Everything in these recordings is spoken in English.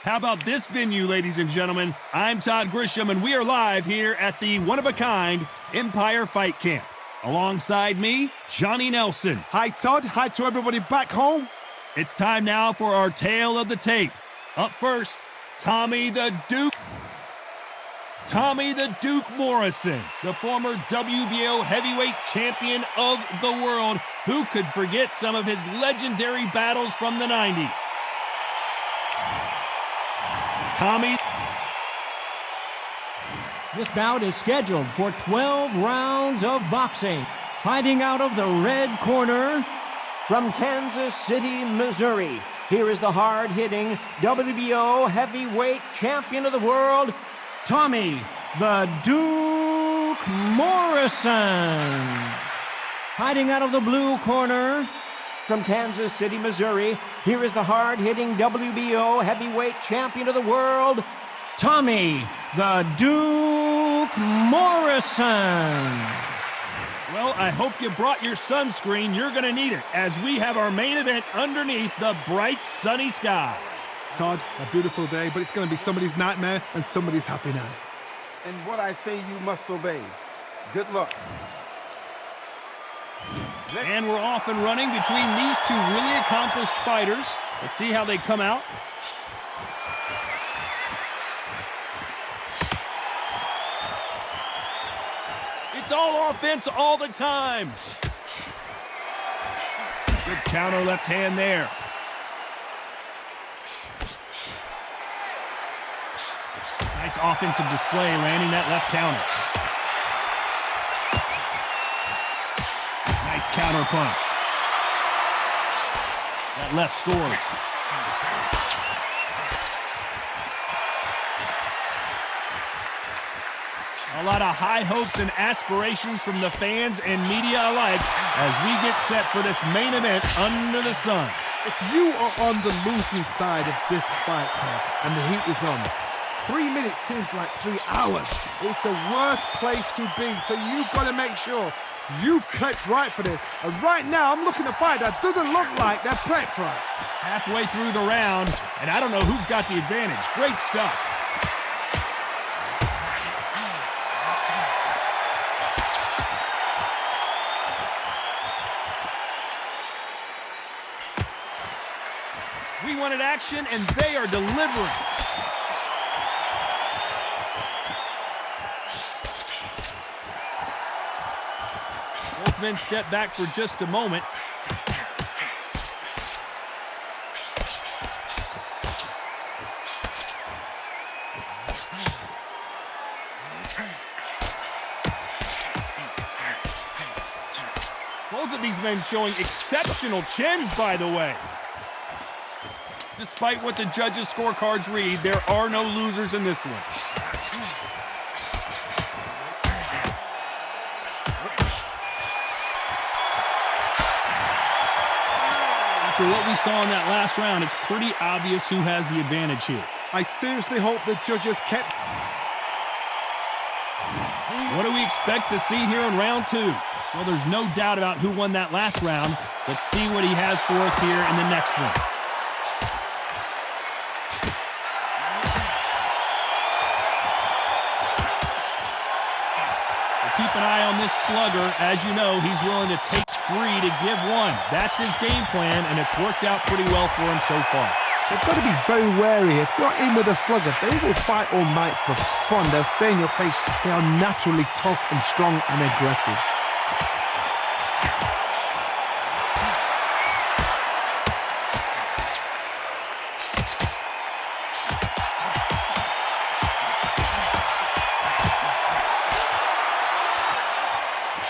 How about this venue, ladies and gentlemen? I'm Todd Grisham, and we are live here at the one-of-a-kind Empire Fight Camp. Alongside me, Johnny Nelson. Hi, Todd. Hi to everybody back home. It's time now for our tale of the tape. Up first, Tommy the Duke Morrison, the former WBO heavyweight champion of the world. Who could forget some of his legendary battles from the 90s? Tommy. This bout is scheduled for 12 rounds of boxing. Fighting out of the red corner from Kansas City, Missouri. Here is the hard-hitting WBO heavyweight champion of the world, Tommy the Duke Morrison. Fighting out of the blue corner from Kansas City, Missouri. Here is the hard-hitting WBO heavyweight champion of the world, Tommy the Duke Morrison. Well, I hope you brought your sunscreen. You're going to need it as we have our main event underneath the bright, sunny skies. Todd, a beautiful day, but it's going to be somebody's nightmare and somebody's happy night. And what I say you must obey. Good luck. And we're off and running between these two really accomplished fighters. Let's see how they come out. It's all offense all the time. Good counter left hand there. Nice offensive display, landing that left counter. Nice counter punch. That left scores. A lot of high hopes and aspirations from the fans and media alike as we get set for this main event under the sun. If you are on the losing side of this fight, Todd, and the heat is on, 3 minutes seems like 3 hours. It's the worst place to be, so you've got to make sure you've prepped right for this. And right now, I'm looking at a fight that doesn't look like they're prepped right. Halfway through the round, and I don't know who's got the advantage. Great stuff. We wanted action, and they are delivering. Both men step back for just a moment. Both of these men showing exceptional chins, by the way. Despite what the judges' scorecards read, there are no losers in this one. After what we saw in that last round, it's pretty obvious who has the advantage here. I seriously hope the judges kept... What do we expect to see here in round two? Well, there's no doubt about who won that last round. Let's see what he has for us here in the next one. Keep an eye on this slugger. As you know, he's willing to take 3 to give 1. That's his game plan, and it's worked out pretty well for him so far. They've got to be very wary. If you're in with a slugger, they will fight all night for fun. They'll stay in your face. They are naturally tough and strong and aggressive.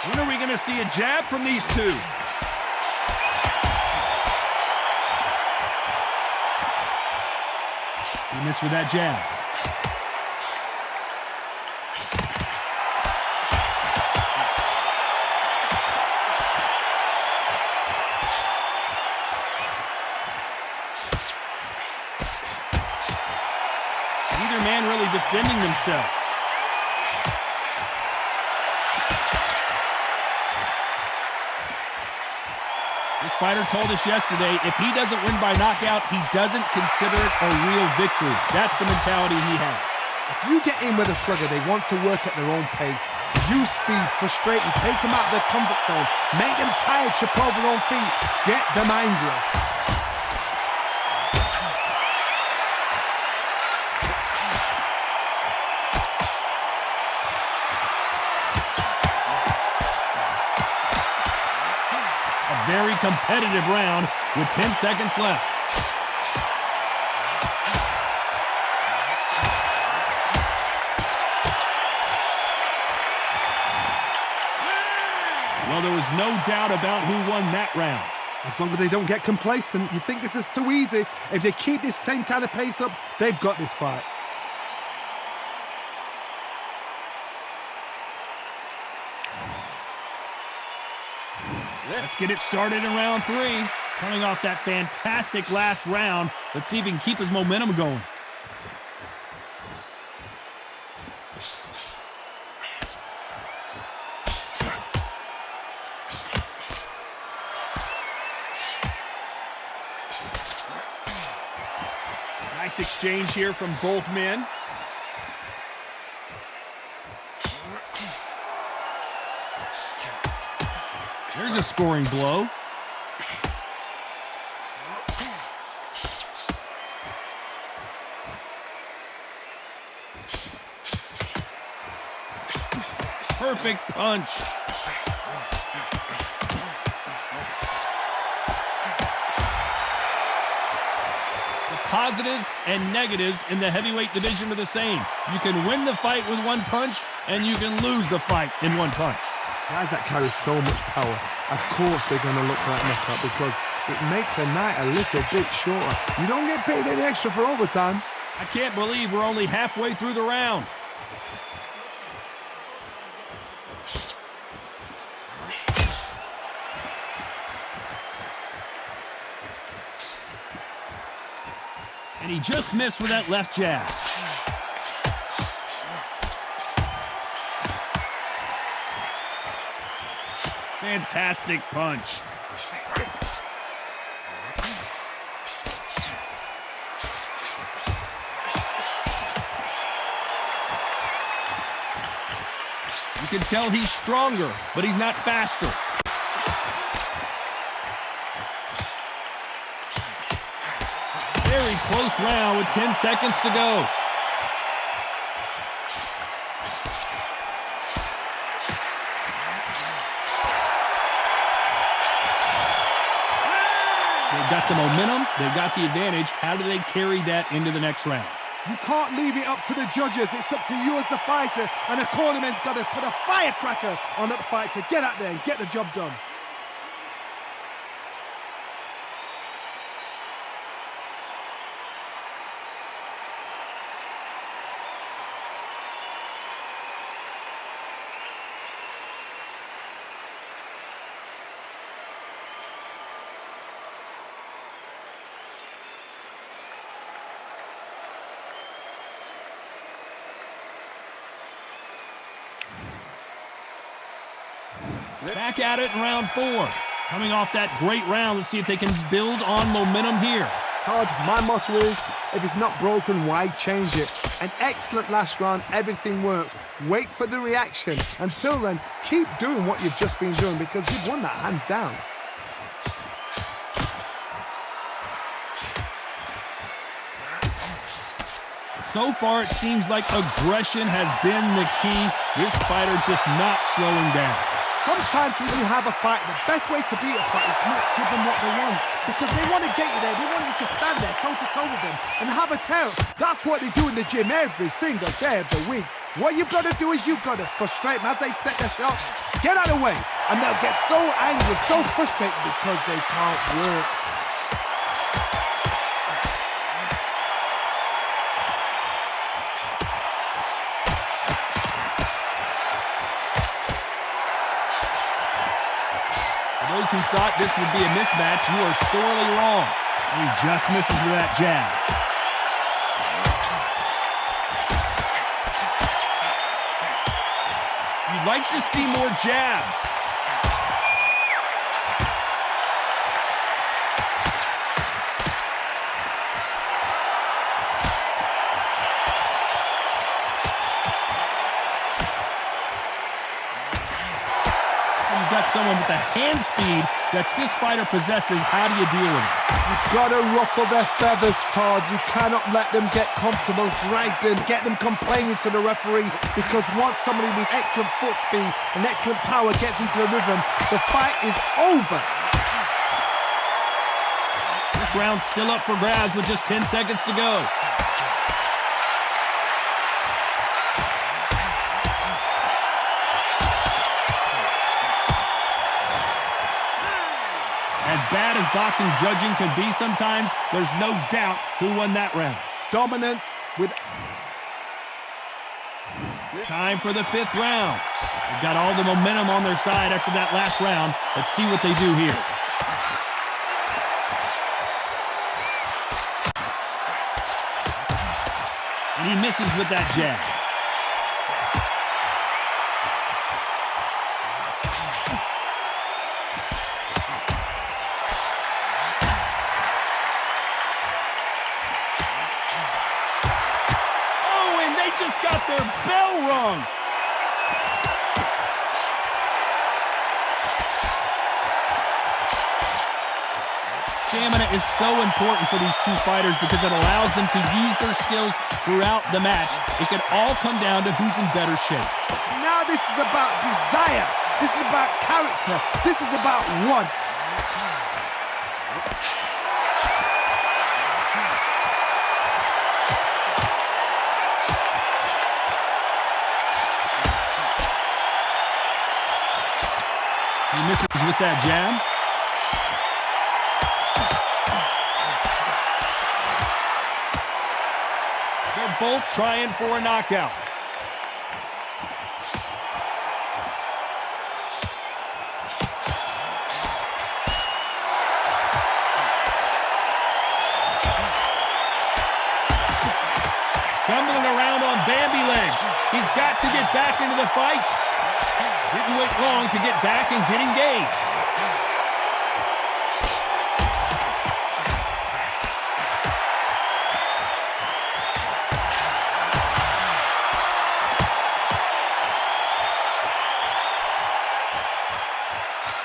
When are we going to see a jab from these two? He missed with that jab. Neither man really defending themselves. This fighter told us yesterday, if he doesn't win by knockout, he doesn't consider it a real victory. That's the mentality he has. If you get in with a slugger, they want to work at their own pace. Use speed, frustrate them, take them out of their comfort zone, make them tired, trip over their own feet, get them angry. A very competitive round with 10 seconds left. Well, there was no doubt about who won that round. As long as they don't get complacent, you think this is too easy. If they keep this same kind of pace up, they've got this fight. Let's get it started in round 3. Coming off that fantastic last round, let's see if he can keep his momentum going. Nice exchange here from both men. There's a scoring blow. Perfect punch. The positives and negatives in the heavyweight division are the same. You can win the fight with one punch, and you can lose the fight in one punch. Guys that carry so much power, of course they're going to look for that knockout because it makes a night a little bit shorter. You don't get paid any extra for overtime. I can't believe we're only halfway through the round. And he just missed with that left jab. Fantastic punch. You can tell he's stronger, but he's not faster. Very close round with 10 seconds to go. They've got the momentum, they've got the advantage. How do they carry that into the next round? You can't leave it up to the judges. It's up to you as the fighter, and the cornerman's got to put a firecracker on that fight to get out there and get the job done. Back at it in round 4. Coming off that great round, let's see if they can build on momentum here. Todd, my motto is, if it's not broken, why change it? An excellent last round, everything works. Wait for the reaction. Until then, keep doing what you've just been doing because you've won that hands down. So far, it seems like aggression has been the key. This fighter just not slowing down. Sometimes when you have a fight, the best way to beat a fight is not give them what they want. Because they want to get you there. They want you to stand there toe-to-toe with them and have a tear. That's what they do in the gym every single day of the week. What you've got to do is you've got to frustrate them as they set their shots. Get out of the way. And they'll get so angry, so frustrated because they can't work. Those who thought this would be a mismatch, you are sorely wrong. He just misses with that jab. You'd like to see more jabs. got someone with the hand speed that this fighter possesses, how do you deal with it? You've got to ruffle their feathers, Todd. You cannot let them get comfortable, drag them, get them complaining to the referee, because once somebody with excellent foot speed and excellent power gets into the rhythm, the fight is over. This round's still up for grabs with just 10 seconds to go. As bad as boxing judging can be sometimes, there's no doubt who won that round. Dominance with... Time for the 5th round. They've got all the momentum on their side after that last round. Let's see what they do here. And he misses with that jab. Just got their bell rung. Stamina is so important for these two fighters because it allows them to use their skills throughout the match. It can all come down to who's in better shape. Now this is about desire. This is about character. This is about want. He misses with that jab. They're both trying for a knockout. Stumbling around on Bambi legs. He's got to get back into the fight. Didn't wait long to get back and get engaged.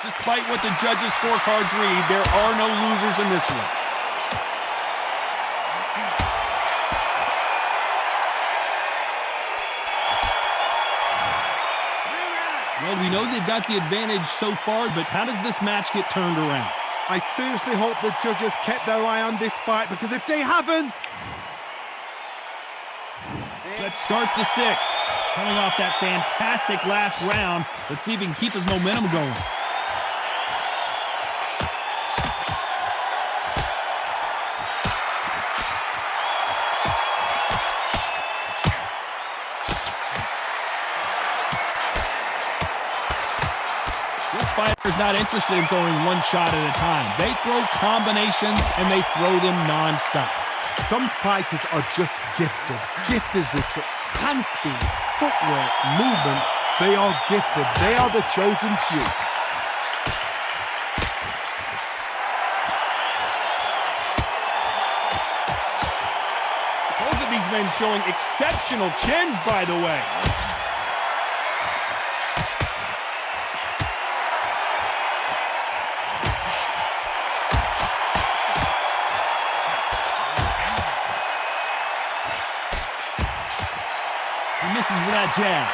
Despite what the judges' scorecards read, there are no losers in this one. Well, we know they've got the advantage so far, but how does this match get turned around? I seriously hope the judges kept their eye on this fight, because if they haven't... Let's start the 6th. Coming off that fantastic last round, let's see if he can keep his momentum going. Fighter's not interested in throwing one shot at a time. They throw combinations and they throw them non-stop. Some fighters are just gifted with such hand speed, footwork, movement. They are gifted. They are the chosen few. Both of these men showing exceptional chins, by the way. Misses with that jab.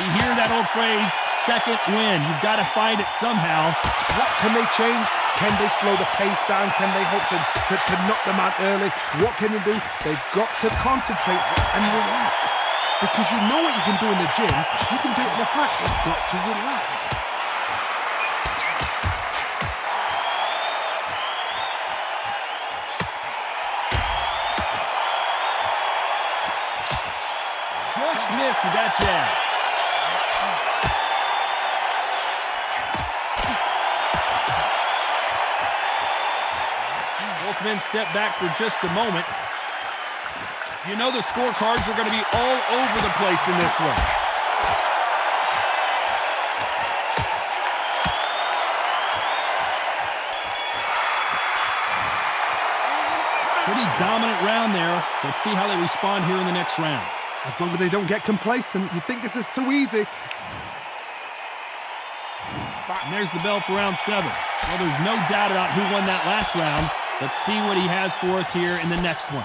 We hear that old phrase, second win. You've got to find it somehow. What can they change? Can they slow the pace down? Can they hope to knock them out early? What can they do? They've got to concentrate and relax. Because you know what you can do in the gym, you can do it in the fight. They've got to relax. Miss with that jab. Both men step back for just a moment. You know the scorecards are going to be all over the place in this one. Pretty dominant round there. Let's see how they respond here in the next round. As long as they don't get complacent, you think this is too easy. And there's the bell for round 7. Well, there's no doubt about who won that last round. Let's see what he has for us here in the next one.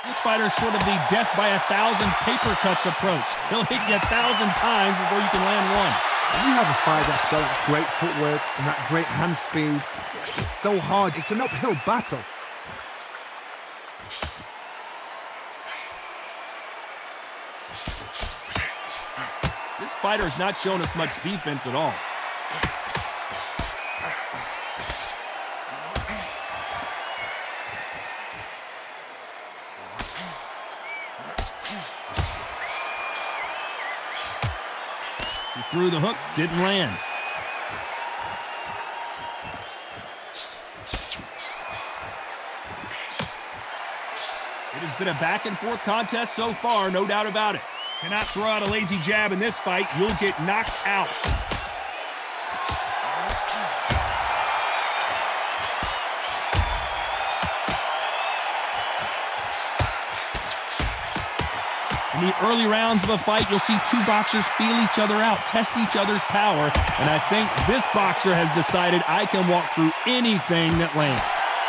This fighter's sort of the death by 1,000 paper cuts approach. He'll hit you 1,000 times before you can land one. When you have a fight that's got that great footwork and that great hand speed, it's so hard. It's an uphill battle. This fighter's not shown us much defense at all. He threw the hook, didn't land. It has been a back-and-forth contest so far, no doubt about it. Cannot throw out a lazy jab in this fight. You'll get knocked out. In the early rounds of a fight, you'll see two boxers feel each other out, test each other's power, and I think this boxer has decided I can walk through anything that lands.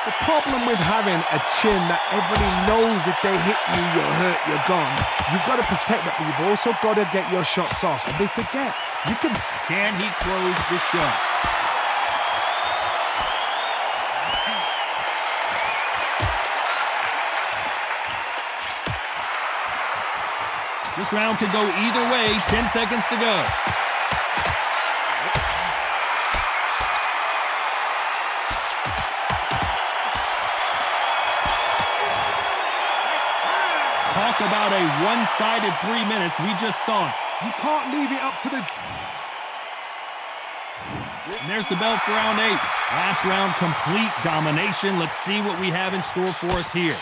The problem with having a chin that everybody knows if they hit you, you're hurt, you're gone. You've got to protect that, but you've also got to get your shots off. And they forget. Can he close the shot? This round could go either way. 10 seconds to go. Talk about a one-sided 3 minutes. We just saw it. You can't leave it up to the... And there's the bell for round 8. Last round, complete domination. Let's see what we have in store for us here.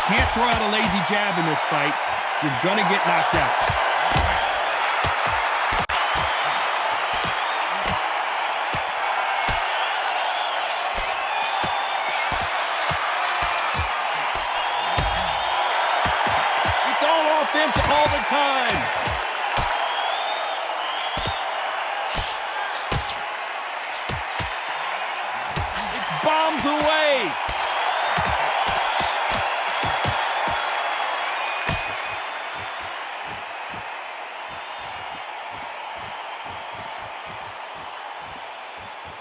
Can't throw out a lazy jab in this fight. You're going to get knocked out. Offense all the time. It's bombs away.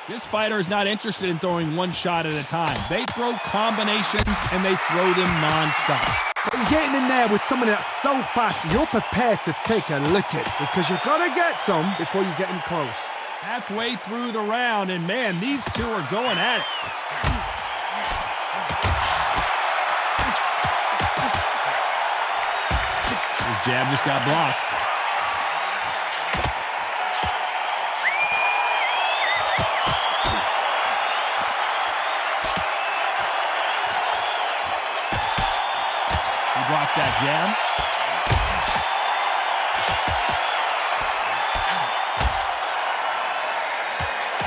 This fighter is not interested in throwing one shot at a time. They throw combinations and they throw them non-stop. So you're getting in there with someone that's so fast, you're prepared to take a licking because you've got to get some before you get in close. Halfway through the round, and man, these two are going at it. His jab just got blocked. Blocks that jab.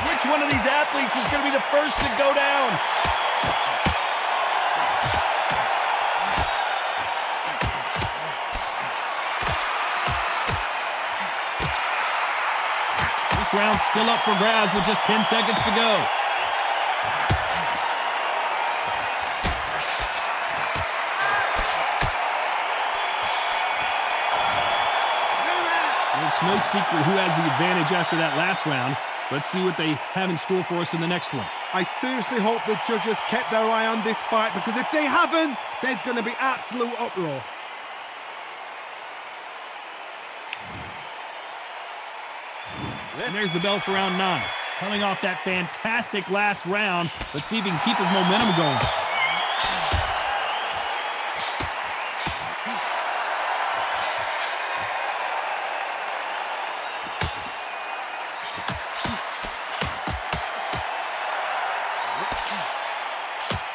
Which one of these athletes is going to be the first to go down? This round's still up for grabs with just 10 seconds to go. It's no secret who has the advantage after that last round. Let's see what they have in store for us in the next one. I seriously hope the judges kept their eye on this fight because if they haven't, there's going to be absolute uproar. And there's the bell for round 9. Coming off that fantastic last round, let's see if he can keep his momentum going.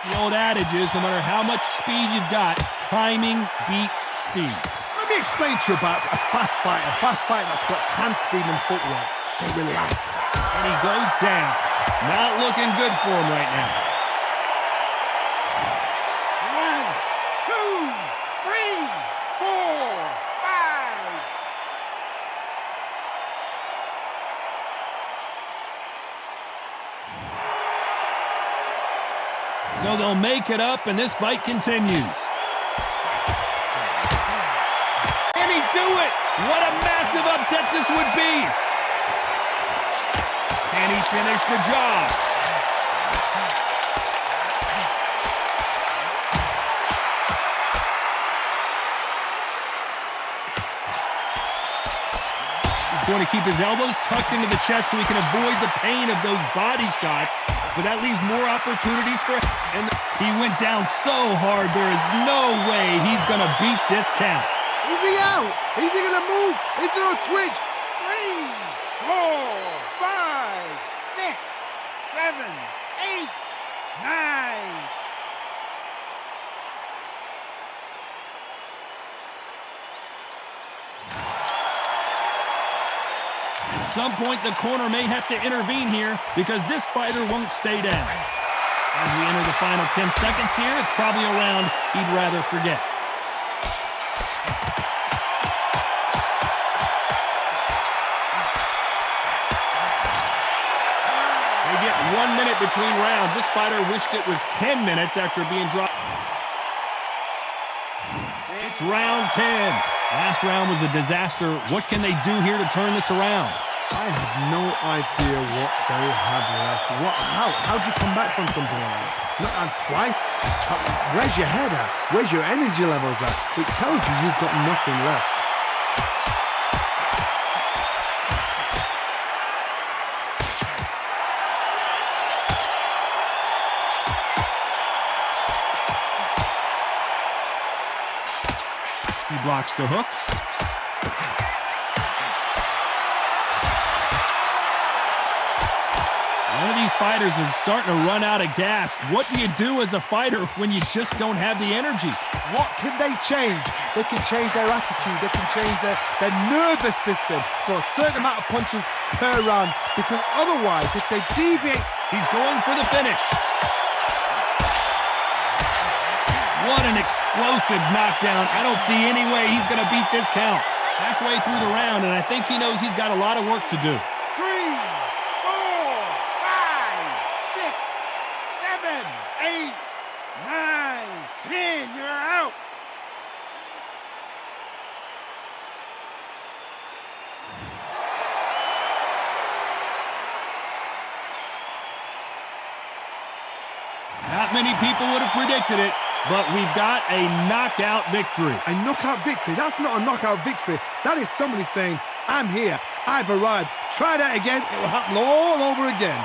The old adage is, no matter how much speed you've got, timing beats speed. Let me explain to you about a fast fighter that's got hand speed and footwork. They relax. And he goes down. Not looking good for him right now. 1, 2, 3, 4, 5. So they'll make it up, and this fight continues. Can he do it? What a massive upset this would be. Can he finish the job? He's going to keep his elbows tucked into the chest so he can avoid the pain of those body shots. But that leaves more opportunities for him. And he went down so hard, there is no way he's going to beat this count. Is he out? Is he going to move? Is there a twitch? 3, 4, 5, 6, 7, 8, 9. At some point, the corner may have to intervene here because this fighter won't stay down. As we enter the final 10 seconds here, it's probably a round he'd rather forget. They get 1 minute between rounds. This fighter wished it was 10 minutes after being dropped. It's round 10. Last round was a disaster. What can they do here to turn this around? I have no idea what they have left. How do you come back from something like that? Not out twice? Where's your head at? Where's your energy levels at? It tells you you've got nothing left. He blocks the hook. One of these fighters is starting to run out of gas. What do you do as a fighter when you just don't have the energy? What can they change? They can change their attitude. They can change their nervous system for a certain amount of punches per round. Because otherwise, if they deviate... He's going for the finish. What an explosive knockdown. I don't see any way he's going to beat this count. Halfway through the round, and I think he knows he's got a lot of work to do. 3, 4, 5, 6, 7, 8, 9, 10. You're out. Not many people would have predicted it, but we've got a knockout victory. A knockout victory? That's not a knockout victory. That is somebody saying, I'm here, I've arrived. Try that again, it will happen all over again.